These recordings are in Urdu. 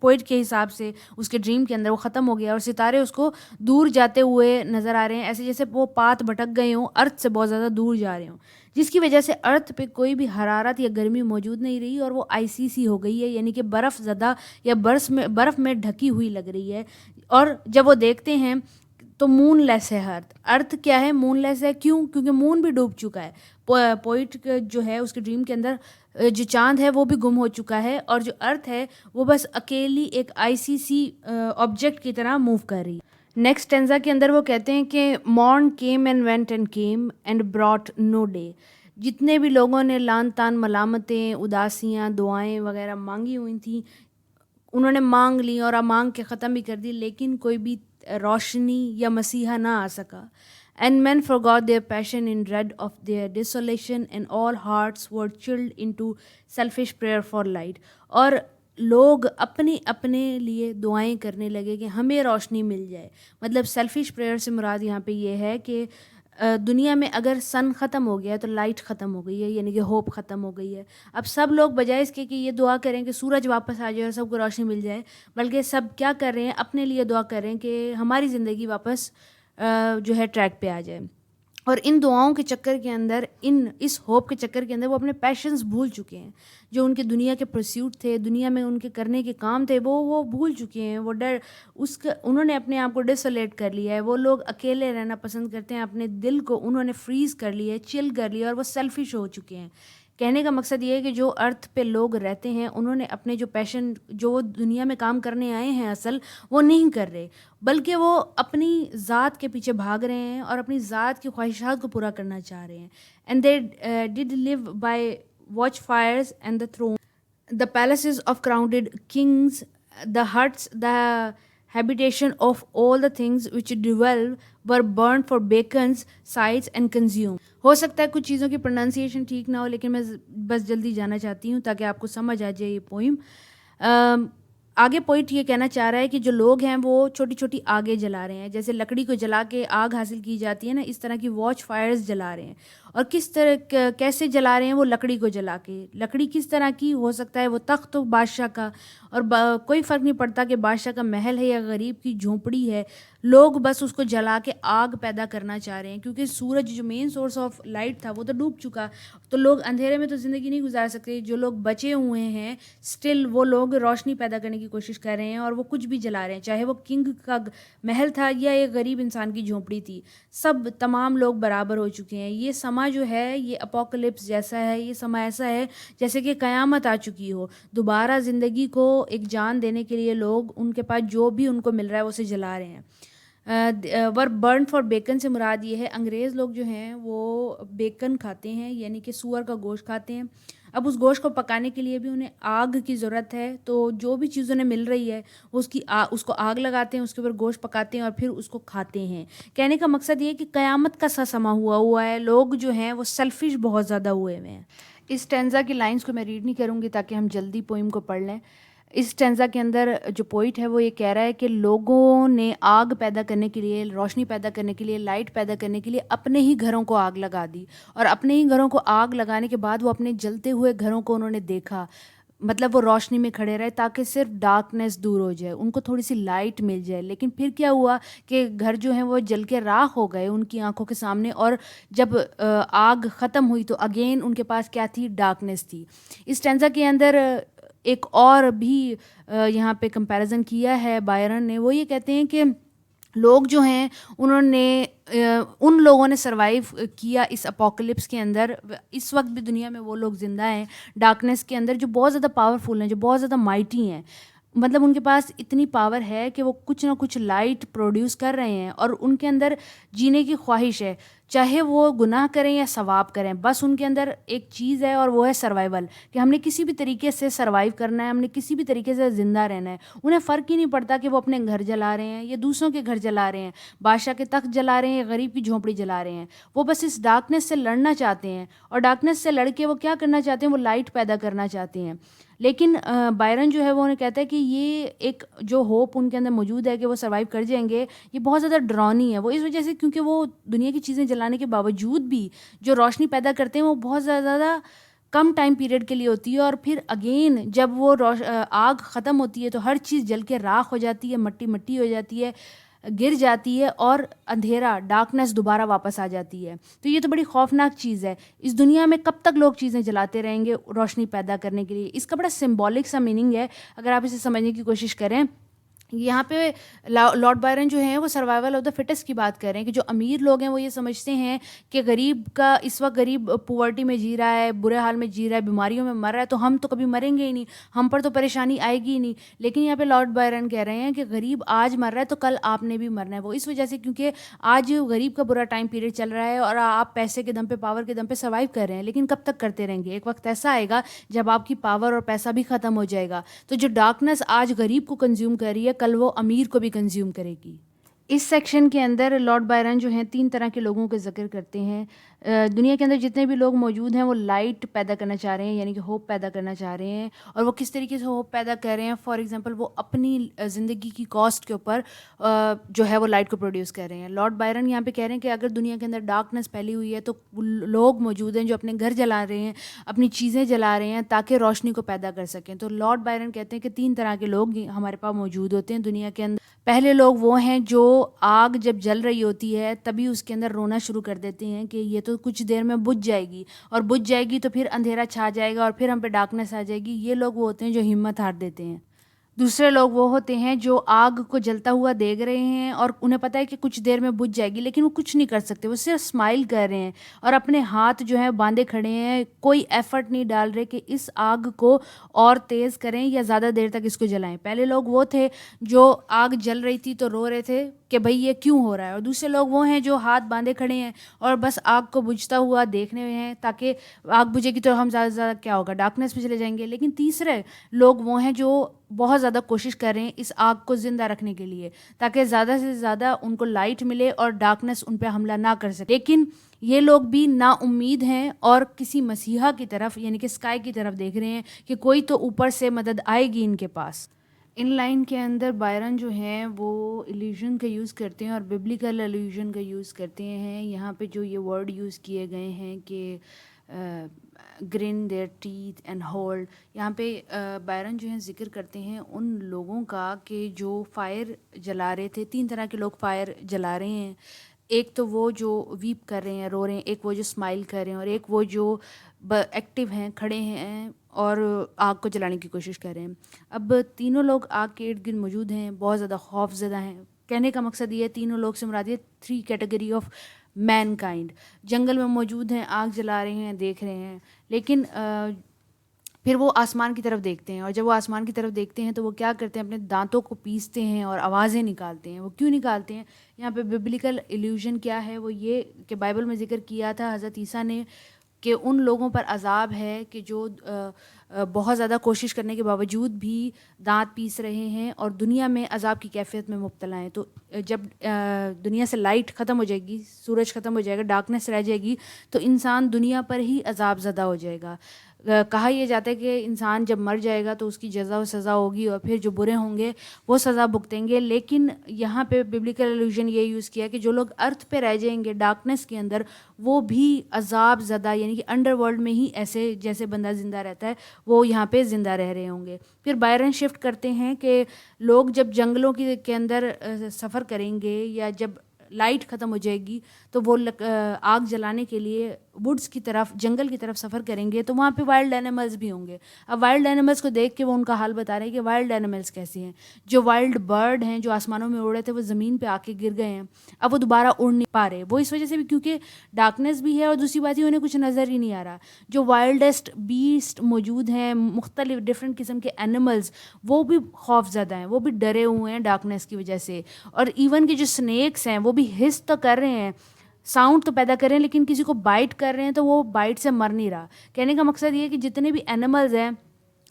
پوئٹ کے حساب سے اس کے ڈریم کے اندر وہ ختم ہو گیا اور ستارے اس کو دور جاتے ہوئے نظر آ رہے ہیں، ایسے جیسے وہ پات بھٹک گئے ہوں، ارتھ سے بہت زیادہ دور جا رہے ہوں، جس کی وجہ سے ارتھ پہ کوئی بھی حرارت یا گرمی موجود نہیں رہی اور وہ آئسی سی ہو گئی ہے، یعنی کہ برف زدہ یا برف میں ڈھکی ہوئی لگ رہی ہے. اور جب وہ دیکھتے ہیں تو مون لیس ہے ارتھ کیا ہے؟ مون لیس ہے. کیوں؟ کیونکہ مون بھی ڈوب چکا ہے. پوئٹ جو ہے اس کے ڈریم کے اندر جو چاند ہے وہ بھی گم ہو چکا ہے اور جو ارتھ ہے وہ بس اکیلی ایک آئی سی سی آبجیکٹ کی طرح موو کر رہی ہے. نیکسٹ ٹینزا کے اندر وہ کہتے ہیں کہ morning came and went and came and brought new day. جتنے بھی لوگوں نے لان تان ملامتیں، اداسیاں، دعائیں وغیرہ مانگی ہوئی تھیں انہوں نے مانگ لی اور اب مانگ کے ختم بھی کر دی، لیکن کوئی بھی روشنی یا مسیحا نہ آ سکا. And men forgot their passion in dread of their desolation and all hearts were chilled into selfish prayer for light. اور لوگ اپنے لیے دعائیں کرنے لگے کہ ہمیں روشنی مل جائے. مطلب سیلفش پریئر سے مراد یہاں پہ یہ ہے کہ دنیا میں اگر سن ختم ہو گیا ہے تو لائٹ ختم ہو گئی ہے، یعنی کہ ہوپ ختم ہو گئی ہے. اب سب لوگ بجائے اس کے کہ یہ دعا کریں کہ سورج واپس آ جائے اور سب کو روشنی مل جائے، بلکہ سب کیا کر رہے ہیں؟ اپنے لیے دعا کر رہے ہیں کہ ہماری زندگی واپس جو ہے ٹریک پہ آ جائے. اور ان دعاؤں کے چکر کے اندر، اس ہوپ کے چکر کے اندر وہ اپنے پیشنز بھول چکے ہیں. جو ان کے دنیا کے پرسیوٹ تھے، دنیا میں ان کے کرنے کے کام تھے، وہ بھول چکے ہیں. وہ انہوں نے اپنے آپ کو ڈسولیٹ کر لیا ہے. وہ لوگ اکیلے رہنا پسند کرتے ہیں، اپنے دل کو انہوں نے فریز کر لیا ہے، چل کر لیا، اور وہ سیلفش ہو چکے ہیں. کہنے کا مقصد یہ ہے کہ جو ارتھ پہ لوگ رہتے ہیں انہوں نے اپنے جو پیشن، جو وہ دنیا میں کام کرنے آئے ہیں اصل، وہ نہیں کر رہے، بلکہ وہ اپنی ذات کے پیچھے بھاگ رہے ہیں اور اپنی ذات کی خواہشات کو پورا کرنا چاہ رہے ہیں. And they did live by watch fires and the throne, the palaces of crowned kings, the huts, the habitation of all the things which develop were burned for beacons, sights and consumed. ہو سکتا ہے کچھ چیزوں کی پروننسیشن ٹھیک نہ ہو، لیکن میں بس جلدی جانا چاہتی ہوں تاکہ آپ کو سمجھ آ جائے یہ پوئم. آگے پوئٹ یہ کہنا چاہ رہا ہے کہ جو لوگ ہیں وہ چھوٹی چھوٹی آگیں جلا رہے ہیں، جیسے لکڑی کو جلا کے آگ حاصل کی جاتی ہے نا، اس طرح کی واچ فائرز جلا رہے ہیں. اور کس طرح کیسے جلا رہے ہیں؟ وہ لکڑی کو جلا کے. لکڑی کس طرح کی ہو سکتا ہے؟ وہ تخت ہو بادشاہ کا، اور کوئی فرق نہیں پڑتا کہ بادشاہ کا محل ہے یا غریب کی جھونپڑی ہے، لوگ بس اس کو جلا کے آگ پیدا کرنا چاہ رہے ہیں. کیونکہ سورج جو مین سورس آف لائٹ تھا وہ تو ڈوب چکا، تو لوگ اندھیرے میں تو زندگی نہیں گزار سکتے. جو لوگ بچے ہوئے ہیں اسٹل وہ لوگ روشنی پیدا کرنے کی کوشش کر رہے ہیں اور وہ کچھ بھی جلا رہے ہیں، چاہے وہ کنگ کا محل تھا یا ایک غریب انسان کی جھونپڑی تھی. سب تمام لوگ برابر ہو چکے ہیں. یہ سما جو ہے یہ اپوکلپس جیسا ہے. یہ سما ایسا ہے جیسے کہ قیامت آ چکی ہو. دوبارہ زندگی کو ایک جان دینے کے لیے لوگ ان کے پاس جو بھی ان کو مل رہا ہے اسے جلا رہے ہیں. ور برن فار بیکن سے مراد یہ ہے، انگریز لوگ جو ہیں وہ بیکن کھاتے ہیں، یعنی کہ سور کا گوشت کھاتے ہیں. اب اس گوشت کو پکانے کے لیے بھی انہیں آگ کی ضرورت ہے، تو جو بھی چیز انہیں مل رہی ہے اس کو آگ لگاتے ہیں، اس کے اوپر گوشت پکاتے ہیں اور پھر اس کو کھاتے ہیں. کہنے کا مقصد یہ ہے کہ قیامت کا سا سما ہوا ہے. لوگ جو ہیں وہ سیلفش بہت زیادہ ہوئے ہوئے ہیں. اس ٹینزا کی لائنز کو میں ریڈ نہیں کروں گی تاکہ ہم جلدی پوئم کو پڑھ لیں. اس ٹینزا کے اندر جو پوئٹ ہے وہ یہ کہہ رہا ہے کہ لوگوں نے آگ پیدا کرنے کے لیے، روشنی پیدا کرنے کے لیے، لائٹ پیدا کرنے کے لیے اپنے ہی گھروں کو آگ لگا دی، اور اپنے ہی گھروں کو آگ لگانے کے بعد وہ اپنے جلتے ہوئے گھروں کو انہوں نے دیکھا. مطلب وہ روشنی میں کھڑے رہے تاکہ صرف ڈارکنیس دور ہو جائے، ان کو تھوڑی سی لائٹ مل جائے. لیکن پھر کیا ہوا کہ گھر جو ہیں وہ جل کے راکھ ہو گئے ان کی آنکھوں کے سامنے، اور جب آگ ختم ہوئی تو اگین ان کے پاس کیا تھی؟ ڈارکنیس تھی. اس ٹینزا کے اندر ایک اور بھی یہاں پہ کمپیریزن کیا ہے بائرن نے. وہ یہ کہتے ہیں کہ لوگ جو ہیں ان لوگوں نے سروائیو کیا اس اپوکلپس کے اندر. اس وقت بھی دنیا میں وہ لوگ زندہ ہیں ڈارکنیس کے اندر، جو بہت زیادہ پاورفل ہیں، جو بہت زیادہ مائٹی ہیں. مطلب ان کے پاس اتنی پاور ہے کہ وہ کچھ نہ کچھ لائٹ پروڈیوس کر رہے ہیں، اور ان کے اندر جینے کی خواہش ہے، چاہے وہ گناہ کریں یا ثواب کریں. بس ان کے اندر ایک چیز ہے اور وہ ہے سروائیول، کہ ہم نے کسی بھی طریقے سے سروائیو کرنا ہے، ہم نے کسی بھی طریقے سے زندہ رہنا ہے. انہیں فرق ہی نہیں پڑتا کہ وہ اپنے گھر جلا رہے ہیں یا دوسروں کے گھر جلا رہے ہیں، بادشاہ کے تخت جلا رہے ہیں یا غریب کی جھونپڑی جلا رہے ہیں. وہ بس اس ڈارکنیس سے لڑنا چاہتے ہیں، اور ڈارکنیس سے لڑ کے وہ کیا کرنا چاہتے ہیں؟ وہ لائٹ پیدا کرنا چاہتے ہیں. لیکن بائرن جو ہے وہ انہیں کہتا ہے کہ یہ ایک جو ہوپ ان کے اندر موجود ہے کہ وہ سروائیو کر جائیں گے، یہ بہت زیادہ ڈرانی ہے. وہ اس وجہ سے کیونکہ وہ دنیا کی چیزیں جلانے کے باوجود بھی جو روشنی پیدا کرتے ہیں وہ بہت زیادہ کم ٹائم پیریڈ کے لیے ہوتی ہے، اور پھر اگین جب وہ آگ ختم ہوتی ہے تو ہر چیز جل کے راکھ ہو جاتی ہے، مٹی مٹی ہو جاتی ہے، گر جاتی ہے، اور اندھیرا ڈارکنیس دوبارہ واپس آ جاتی ہے. تو یہ تو بڑی خوفناک چیز ہے. اس دنیا میں کب تک لوگ چیزیں جلاتے رہیں گے روشنی پیدا کرنے کے لیے؟ اس کا بڑا سمبولک سا میننگ ہے اگر آپ اسے سمجھنے کی کوشش کریں. یہاں پہ لارڈ بائرن جو ہیں وہ سروائیول آف دا فٹسٹ کی بات کر رہے ہیں کہ جو امیر لوگ ہیں وہ یہ سمجھتے ہیں کہ غریب کا اس وقت غریب پورٹی میں جی رہا ہے، برے حال میں جی رہا ہے، بیماریوں میں مر رہا ہے، تو ہم تو کبھی مریں گے ہی نہیں، ہم پر تو پریشانی آئے گی ہی نہیں. لیکن یہاں پہ لارڈ بائرن کہہ رہے ہیں کہ غریب آج مر رہا ہے تو کل آپ نے بھی مرنا ہے. وہ اس وجہ سے کیونکہ آج غریب کا برا ٹائم پیریڈ چل رہا ہے اور آپ پیسے کے دم پہ، پاور کے دم پہ سروائیو کر رہے ہیں. لیکن کب تک کرتے رہیں گے؟ ایک وقت ایسا آئے گا جب آپ کی پاور اور پیسہ بھی ختم ہو جائے گا. تو جو ڈارکنیس آج غریب کو کنزیوم کر رہی ہے کل وہ امیر کو بھی کنزیوم کرے گی. اس سیکشن کے اندر لارڈ بائرن جو ہیں 3 طرح کے لوگوں کا ذکر کرتے ہیں. دنیا کے اندر جتنے بھی لوگ موجود ہیں وہ لائٹ پیدا کرنا چاہ رہے ہیں، یعنی کہ ہوپ پیدا کرنا چاہ رہے ہیں. اور وہ کس طریقے سے ہوپ پیدا کر رہے ہیں؟ فار ایگزامپل وہ اپنی زندگی کی کاسٹ کے اوپر جو ہے وہ لائٹ کو پروڈیوس کر رہے ہیں. لارڈ بائرن یہاں پہ کہہ رہے ہیں کہ اگر دنیا کے اندر ڈارکنیس پھیلی ہوئی ہے تو لوگ موجود ہیں جو اپنے گھر جلا رہے ہیں، اپنی چیزیں جلا رہے ہیں تاکہ روشنی کو پیدا کر سکیں. تو لارڈ بائرن کہتے ہیں کہ 3 طرح کے لوگ ہمارے پاس موجود ہوتے ہیں دنیا کے اندر. پہلے لوگ وہ ہیں جو آگ جب جل رہی ہوتی ہے تبھی اس کے اندر رونا شروع کر دیتے ہیں کہ یہ تو کچھ دیر میں بجھ جائے گی، اور بجھ جائے گی تو پھر اندھیرا چھا جائے گا اور پھر ہم پہ ڈارکنیس آ جائے گی. یہ لوگ وہ ہوتے ہیں جو ہمت ہار دیتے ہیں. دوسرے لوگ وہ ہوتے ہیں جو آگ کو جلتا ہوا دیکھ رہے ہیں اور انہیں پتہ ہے کہ کچھ دیر میں بجھ جائے گی، لیکن وہ کچھ نہیں کر سکتے. وہ صرف اسمائل کر رہے ہیں اور اپنے ہاتھ جو ہیں باندھے کھڑے ہیں، کوئی ایفرٹ نہیں ڈال رہے کہ اس آگ کو اور تیز کریں یا زیادہ دیر تک اس کو جلائیں. پہلے لوگ وہ تھے جو آگ جل رہی تھی تو رو رہے تھے کہ بھئی یہ کیوں ہو رہا ہے، اور دوسرے لوگ وہ ہیں جو ہاتھ باندھے کھڑے ہیں اور بس آگ کو بجھتا ہوا دیکھنے ہوئے ہیں تاکہ آگ بجھے گی تو ہم زیادہ سے زیادہ کیا ہوگا، ڈارکنیس میں چلے جائیں گے. لیکن تیسرے لوگ وہ ہیں جو بہت زیادہ کوشش کر رہے ہیں اس آگ کو زندہ رکھنے کے لیے تاکہ زیادہ سے زیادہ ان کو لائٹ ملے اور ڈارکنیس ان پہ حملہ نہ کر سکے. لیکن یہ لوگ بھی نا امید ہیں اور کسی مسیحا کی طرف یعنی کہ اسکائی کی طرف دیکھ رہے ہیں کہ کوئی تو اوپر سے مدد آئے گی ان کے پاس. ان لائن کے اندر بائرن جو ہیں وہ ایلیوژن کا یوز کرتے ہیں اور ببلیکل ایلیوژن کا یوز کرتے ہیں. یہاں پہ جو یہ ورڈ یوز کیے گئے ہیں کہ grin their teeth and hold, یہاں پہ بائرن جو ہیں ذکر کرتے ہیں ان لوگوں کا کہ جو فائر جلا رہے تھے. 3 طرح کے لوگ فائر جلا رہے ہیں. ایک تو وہ جو ویپ کر رہے ہیں، رو رہے ہیں، ایک وہ جو اسمائل کر رہے ہیں، اور ایک وہ جو ایکٹیو ہیں، کھڑے ہیں اور آگ کو جلانے کی کوشش کر رہے ہیں. اب تینوں لوگ آگ کے ارد گرد موجود ہیں، بہت زیادہ خوف زدہ ہیں. کہنے کا مقصد یہ ہے تینوں لوگ سے مراد یہ 3 کیٹیگری آف مین کائنڈ. جنگل میں موجود ہیں، آگ جلا رہے ہیں، دیکھ رہے ہیں، لیکن پھر وہ آسمان کی طرف دیکھتے ہیں، اور جب وہ آسمان کی طرف دیکھتے ہیں تو وہ کیا کرتے ہیں؟ اپنے دانتوں کو پیستے ہیں اور آوازیں نکالتے ہیں. وہ کیوں نکالتے ہیں؟ یہاں پہ ببلیکل ایلیوژن کیا ہے؟ وہ یہ کہ بائبل میں ذکر کیا تھا حضرت عیسیٰ نے کہ ان لوگوں پر عذاب ہے کہ جو بہت زیادہ کوشش کرنے کے باوجود بھی دانت پیس رہے ہیں اور دنیا میں عذاب کی کیفیت میں مبتلا ہیں. تو جب دنیا سے لائٹ ختم ہو جائے گی، سورج ختم ہو جائے گا، ڈارکنیس رہ جائے گی، تو انسان دنیا پر ہی عذاب زدہ ہو جائے گا. کہا یہ جاتا ہے کہ انسان جب مر جائے گا تو اس کی جزا و سزا ہوگی اور پھر جو برے ہوں گے وہ سزا بھگتیں گے. لیکن یہاں پہ ببلیکل ایلیوژن یہ یوز کیا کہ جو لوگ ارتھ پہ رہ جائیں گے ڈارکنیس کے اندر وہ بھی عذاب زدہ یعنی کہ انڈر ورلڈ میں ہی ایسے جیسے بندہ زندہ رہتا ہے وہ یہاں پہ زندہ رہ رہے ہوں گے. پھر بائرن شفٹ کرتے ہیں کہ لوگ جب جنگلوں کے اندر سفر کریں گے یا جب لائٹ ختم ہو جائے گی تو وہ آگ جلانے کے لیے ووڈس کی طرف، جنگل کی طرف سفر کریں گے تو وہاں پہ وائلڈ اینیملز بھی ہوں گے. اب وائلڈ اینیملز کو دیکھ کے وہ ان کا حال بتا رہے ہیں کہ وائلڈ اینیملز کیسے ہیں. جو وائلڈ برڈ ہیں جو آسمانوں میں اڑ رہے تھے وہ زمین پہ آ کے گر گئے ہیں، اب وہ دوبارہ اڑ نہیں پا رہے. وہ اس وجہ سے بھی کیونکہ ڈارکنیس بھی ہے اور دوسری بات ہی انہیں کچھ نظر ہی نہیں آ رہا. جو وائلڈسٹ بیسٹ موجود ہیں، مختلف ڈفرینٹ قسم کے اینیملز، وہ بھی خوف زدہ ہیں، وہ بھی ڈرے ہوئے ہیں ڈارکنیس کی وجہ سے. اور ایون کہ جو اسنیکس ہیں وہ بھی ہس تو کر رہے ہیں، ساؤنڈ تو پیدا کر رہے ہیں، لیکن کسی کو بائٹ کر رہے ہیں تو وہ بائٹ سے مر نہیں رہا. کہنے کا مقصد یہ ہے کہ جتنے بھی اینیملز ہیں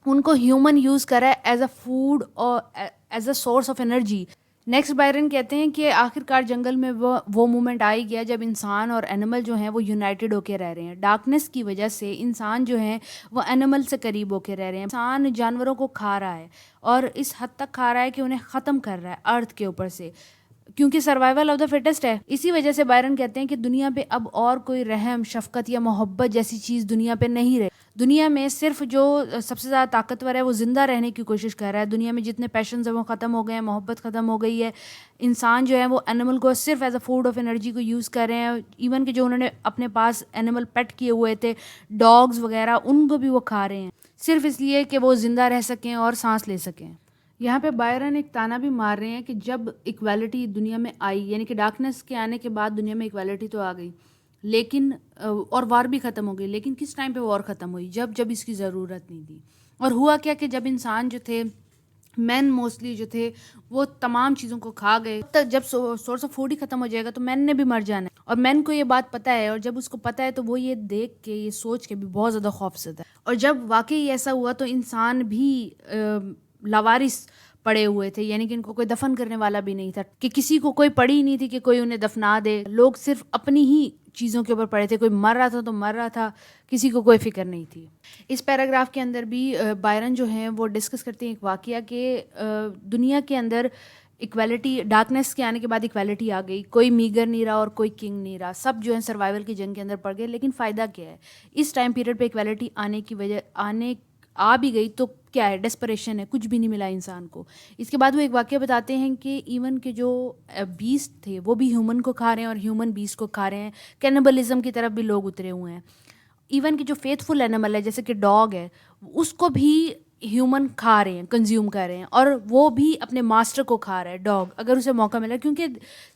ان کو ہیومن یوز کرا ہے ایز اے فوڈ اور as a source of energy. Next Byron کہتے ہیں کہ آخر کار جنگل میں وہ مومنٹ آ ہی گیا جب انسان اور اینیمل جو ہیں وہ یونائٹڈ ہو کے رہ رہے ہیں. ڈارکنیس کی وجہ سے انسان جو ہیں وہ اینیمل سے قریب ہو کے رہ رہے ہیں. انسان جانوروں کو کھا رہا ہے اور اس حد تک کھا رہا ہے کہ انہیں ختم کر رہا ہے ارتھ کے اوپر سے، کیونکہ سروائیول آف دا فٹسٹ ہے. اسی وجہ سے بائرن کہتے ہیں کہ دنیا پہ اب اور کوئی رحم، شفقت یا محبت جیسی چیز دنیا پہ نہیں رہی. دنیا میں صرف جو سب سے زیادہ طاقتور ہے وہ زندہ رہنے کی کوشش کر رہا ہے. دنیا میں جتنے پیشنز ہیں وہ ختم ہو گئے ہیں، محبت ختم ہو گئی ہے. انسان جو ہے وہ اینیمل کو صرف as a food of energy کو یوز کر رہے ہیں. ایون کہ جو انہوں نے اپنے پاس اینیمل پیٹ کیے ہوئے تھے، ڈاگز وغیرہ، ان کو بھی وہ کھا رہے ہیں صرف اس لیے کہ وہ زندہ رہ سکیں اور سانس لے سکیں. یہاں پہ بائرن ایک تانا بھی مار رہے ہیں کہ جب ایکویلٹی دنیا میں آئی، یعنی کہ ڈارکنیس کے آنے کے بعد دنیا میں ایکویلٹی تو آ گئی، لیکن اور وار بھی ختم ہو گئی. لیکن کس ٹائم پہ وار ختم ہوئی؟ جب اس کی ضرورت نہیں تھی. اور ہوا کیا کہ جب انسان جو تھے، مین موسٹلی جو تھے، وہ تمام چیزوں کو کھا گئے. جب سورس آف فوڈ ہی ختم ہو جائے گا تو مین نے بھی مر جانا ہے. اور مین کو یہ بات پتہ ہے، اور جب اس کو پتہ ہے تو وہ یہ دیکھ کے، یہ سوچ کے بھی بہت زیادہ خوفزدہ ہے. اور جب واقعی ایسا ہوا تو انسان بھی لاوارث پڑے ہوئے تھے، یعنی کہ ان کو کوئی دفن کرنے والا بھی نہیں تھا، کہ کسی کو کوئی پڑی نہیں تھی کہ کوئی انہیں دفنا دے. لوگ صرف اپنی ہی چیزوں کے اوپر پڑے تھے. کوئی مر رہا تھا تو مر رہا تھا، کسی کو کوئی فکر نہیں تھی. اس پیراگراف کے اندر بھی بائرن جو ہیں وہ ڈسکس کرتے ہیں ایک واقعہ کہ دنیا کے اندر ایکویلٹی، ڈارکنیس کے آنے کے بعد ایکویلٹی آ گئی. کوئی میگر نہیں رہا اور کوئی کنگ نہیں رہا، سب جو ہے سروائیول کی جنگ کے اندر پڑ گئے. لیکن فائدہ کیا ہے؟ اس ٹائم پیریڈ پہ ایکویلٹی آنے کی وجہ آ بھی گئی تو کیا ہے؟ ڈسپریشن ہے، کچھ بھی نہیں ملا انسان کو. اس کے بعد وہ ایک واقعہ بتاتے ہیں کہ ایون کہ جو بیسٹ تھے وہ بھی ہیومن کو کھا رہے ہیں اور ہیومن بیسٹ کو کھا رہے ہیں. کینیبلزم کی طرف بھی لوگ اترے ہوئے ہیں. ایون کہ جو فیتھ فل اینیمل ہے جیسے کہ ڈاگ ہے، اس کو بھی ہیومن کھا رہے ہیں، کنزیوم کر رہے ہیں، اور وہ بھی اپنے ماسٹر کو کھا رہا ہے ڈاگ، اگر اسے موقع ملا، کیونکہ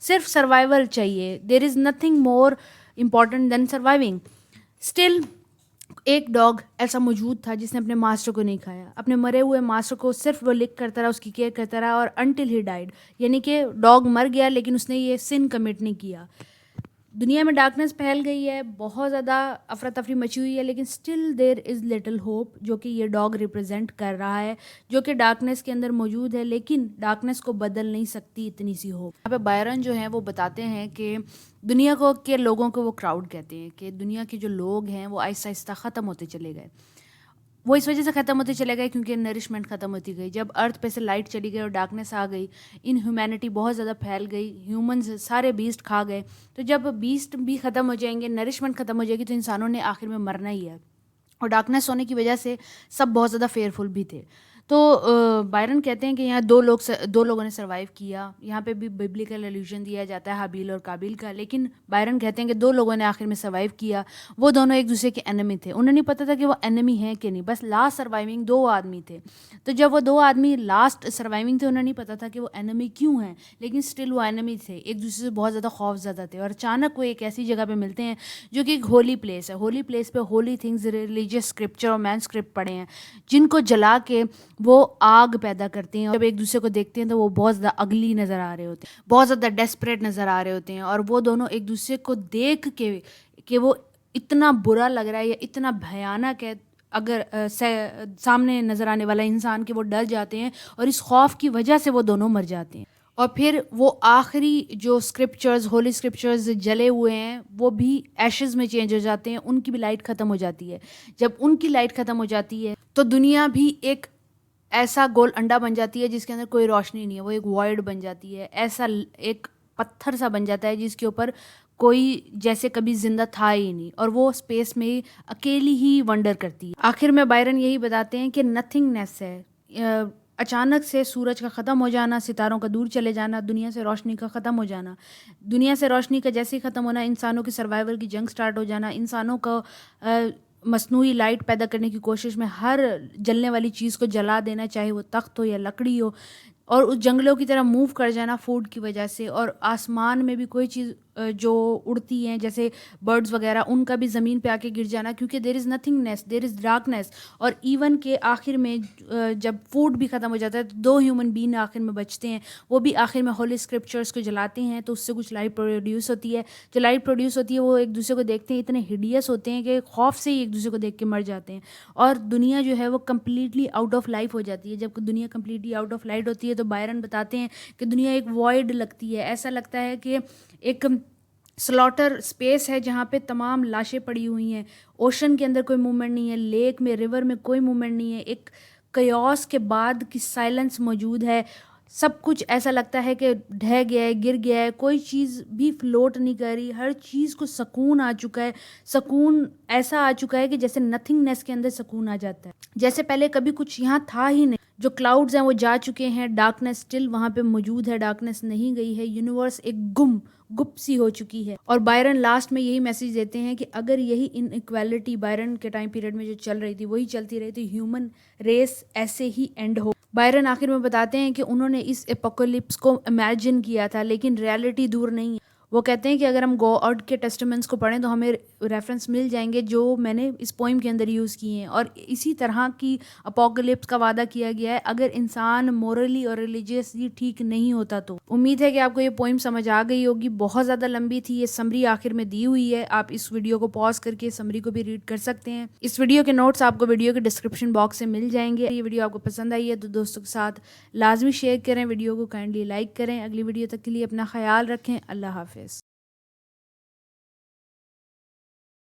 صرف سروائیول چاہیے. There is nothing more important than surviving. Still ایک ڈاگ ایسا موجود تھا جس نے اپنے ماسٹر کو نہیں کھایا. اپنے مرے ہوئے ماسٹر کو صرف وہ لک کرتا رہا، اس کی کیئر کرتا رہا، اور انٹل ہی ڈائڈ. یعنی کہ ڈاگ مر گیا لیکن اس نے یہ سن کمٹ نہیں کیا. دنیا میں ڈارکنیس پھیل گئی ہے، بہت زیادہ افراتفری مچی ہوئی ہے، لیکن still there is little hope, جو کہ یہ ڈاگ ریپرزینٹ کر رہا ہے، جو کہ ڈارکنیس کے اندر موجود ہے. لیکن ڈارکنیس کو بدل نہیں سکتی اتنی سی ہوپ. یہاں پہ بائرن جو ہیں وہ بتاتے ہیں کہ دنیا کو کے لوگوں کو وہ کراؤڈ کہتے ہیں، کہ دنیا کے جو لوگ ہیں وہ آہستہ آہستہ ختم ہوتے چلے گئے. وہ اس وجہ سے ختم ہوتے چلے گئے کیونکہ نرشمنٹ ختم ہوتی گئی. جب ارتھ پہ سے لائٹ چلی گئی اور ڈارکنیس آ گئی، ان ہیومینٹی بہت زیادہ پھیل گئی، ہیومنز سارے بیسٹ کھا گئے. تو جب بیسٹ بھی ختم ہو جائیں گے، نرشمنٹ ختم ہو جائے گی، تو انسانوں نے آخر میں مرنا ہی ہے. اور ڈارکنیس ہونے کی وجہ سے سب بہت زیادہ فیئرفل بھی تھے. تو بائرن کہتے ہیں کہ یہاں دو لوگوں نے سروائیو کیا. یہاں پہ بھی ببلیکل الوژن دیا جاتا ہے حابیل اور قابیل کا، لیکن بائرن کہتے ہیں کہ دو لوگوں نے آخر میں سروائیو کیا. وہ دونوں ایک دوسرے کے انیمی تھے. انہیں نہیں پتا تھا کہ وہ انیمی ہیں کہ نہیں، بس لاسٹ سروائیونگ دو آدمی تھے. تو جب وہ دو آدمی لاسٹ سروائیونگ تھے، انہیں نہیں پتا تھا کہ وہ انیمی کیوں ہیں، لیکن اسٹل وہ انیمی تھے، ایک دوسرے سے بہت زیادہ خوف زدہ تھے. اور اچانک وہ ایک ایسی جگہ پہ ملتے ہیں جو کہ ایک ہولی پلیس ہے. ہولی پلیس پہ ہولی تھنگز، ریلیجیس اسکرپچر اور مین اسکرپٹ پڑے ہیں، جن کو جلا کے وہ آگ پیدا کرتے ہیں. جب ایک دوسرے کو دیکھتے ہیں تو وہ بہت زیادہ اگلی نظر آ رہے ہوتے ہیں، بہت زیادہ ڈیسپریٹ نظر آ رہے ہوتے ہیں. اور وہ دونوں ایک دوسرے کو دیکھ کے کہ وہ اتنا برا لگ رہا ہے یا اتنا بھیانک ہے اگر سامنے نظر آنے والا انسان، کہ وہ ڈر جاتے ہیں، اور اس خوف کی وجہ سے وہ دونوں مر جاتے ہیں. اور پھر وہ آخری جو اسکرپچرز، ہولی اسکرپچرز جلے ہوئے ہیں، وہ بھی ایشز میں چینج ہو جاتے ہیں، ان کی بھی لائٹ ختم ہو جاتی ہے. جب ان کی لائٹ ختم ہو جاتی ہے تو دنیا بھی ایک ایسا گول انڈا بن جاتی ہے جس کے اندر کوئی روشنی نہیں ہے. وہ ایک وائڈ بن جاتی ہے، ایسا ایک پتھر سا بن جاتا ہے جس کے اوپر کوئی جیسے کبھی زندہ تھا ہی نہیں، اور وہ اسپیس میں اکیلی ہی ونڈر کرتی ہے. آخر میں بائرن یہی بتاتے ہیں کہ نتھنگنیس ہے. اچانک سے سورج کا ختم ہو جانا، ستاروں کا دور چلے جانا، دنیا سے روشنی کا ختم ہو جانا، دنیا سے روشنی کا جیسے ہی ختم ہونا، انسانوں کی سروائیول کی جنگ سٹارٹ ہو جانا، انسانوں کا مصنوعی لائٹ پیدا کرنے کی کوشش میں ہر جلنے والی چیز کو جلا دینا، چاہے وہ تخت ہو یا لکڑی ہو، اور اس جنگلوں کی طرح موو کر جانا فوڈ کی وجہ سے. اور آسمان میں بھی کوئی چیز جو اڑتی ہیں جیسے برڈز وغیرہ، ان کا بھی زمین پہ آ کے گر جانا، کیونکہ دیر از نتھنگنیس، دیر از ڈارکنیس. اور ایون کہ آخر میں جب فوڈ بھی ختم ہو جاتا ہے تو دو ہیومن بینگ آخر میں بچتے ہیں. وہ بھی آخر میں ہولی اسکرپچرس کو جلاتے ہیں تو اس سے کچھ لائٹ پروڈیوس ہوتی ہے. جو لائٹ پروڈیوس ہوتی ہے وہ ایک دوسرے کو دیکھتے ہیں، اتنے ہڈیس ہوتے ہیں کہ خوف سے ہی ایک دوسرے کو دیکھ کے مر جاتے ہیں. اور دنیا جو ہے وہ کمپلیٹلی آؤٹ آف لائف ہو جاتی ہے. جب دنیا کمپلیٹلی آؤٹ آف لائٹ ہوتی ہے تو بائرن بتاتے ہیں کہ دنیا ایک وائڈ لگتی ہے. ایسا لگتا ہے کہ ایک سلاٹر اسپیس ہے جہاں پہ تمام لاشیں پڑی ہوئی ہیں. اوشن کے اندر کوئی موومنٹ نہیں ہے، لیک میں، ریور میں کوئی موومنٹ نہیں ہے. ایک کیوس کے بعد کی سائلنس موجود ہے. سب کچھ ایسا لگتا ہے کہ ڈھہ گیا ہے، گر گیا ہے، کوئی چیز بھی فلوٹ نہیں کر رہی، ہر چیز کو سکون آ چکا ہے، سکون ایسا آ چکا ہے کہ جیسے نتھنگنیس کے اندر سکون آ جاتا ہے، جیسے پہلے کبھی کچھ یہاں تھا ہی نہیں. جو کلاؤڈز ہیں وہ جا چکے ہیں، ڈارکنیس اسٹل وہاں پہ موجود ہے، ڈارکنیس نہیں گئی ہے، یونیورس ایک گپ سی ہو چکی ہے. اور بائرن لاسٹ میں یہی میسج دیتے ہیں کہ اگر یہی ان ایکویلٹی بائرن کے ٹائم پیریڈ میں جو چل رہی تھی وہی چلتی رہی تو ہیومن ریس ایسے ہی اینڈ ہو. بائرن آخر میں بتاتے ہیں کہ انہوں نے اس اپوکلپس کو امیجن کیا تھا لیکن ریالٹی دور نہیں ہے. وہ کہتے ہیں کہ اگر ہم گاڈ کے ٹیسٹمنٹس کو پڑھیں تو ہمیں ریفرنس مل جائیں گے جو میں نے اس پوئم کے اندر یوز کیے ہیں، اور اسی طرح کی اپوکلپس کا وعدہ کیا گیا ہے اگر انسان مورلی اور ریلیجیسلی ٹھیک نہیں ہوتا تو. امید ہے کہ آپ کو یہ پوئم سمجھ آ گئی ہوگی، بہت زیادہ لمبی تھی، یہ سمری آخر میں دی ہوئی ہے، آپ اس ویڈیو کو پاز کر کے سمری کو بھی ریڈ کر سکتے ہیں. اس ویڈیو کے نوٹس آپ کو ویڈیو کے ڈسکرپشن باکس سے مل جائیں گے. یہ ویڈیو آپ کو پسند آئی ہے تو دوستوں کے ساتھ لازمی شیئر کریں، ویڈیو کو کائنڈلی لائک کریں. اگلی ویڈیو تک کے لیے اپنا خیال رکھیں. اللہ حافظ.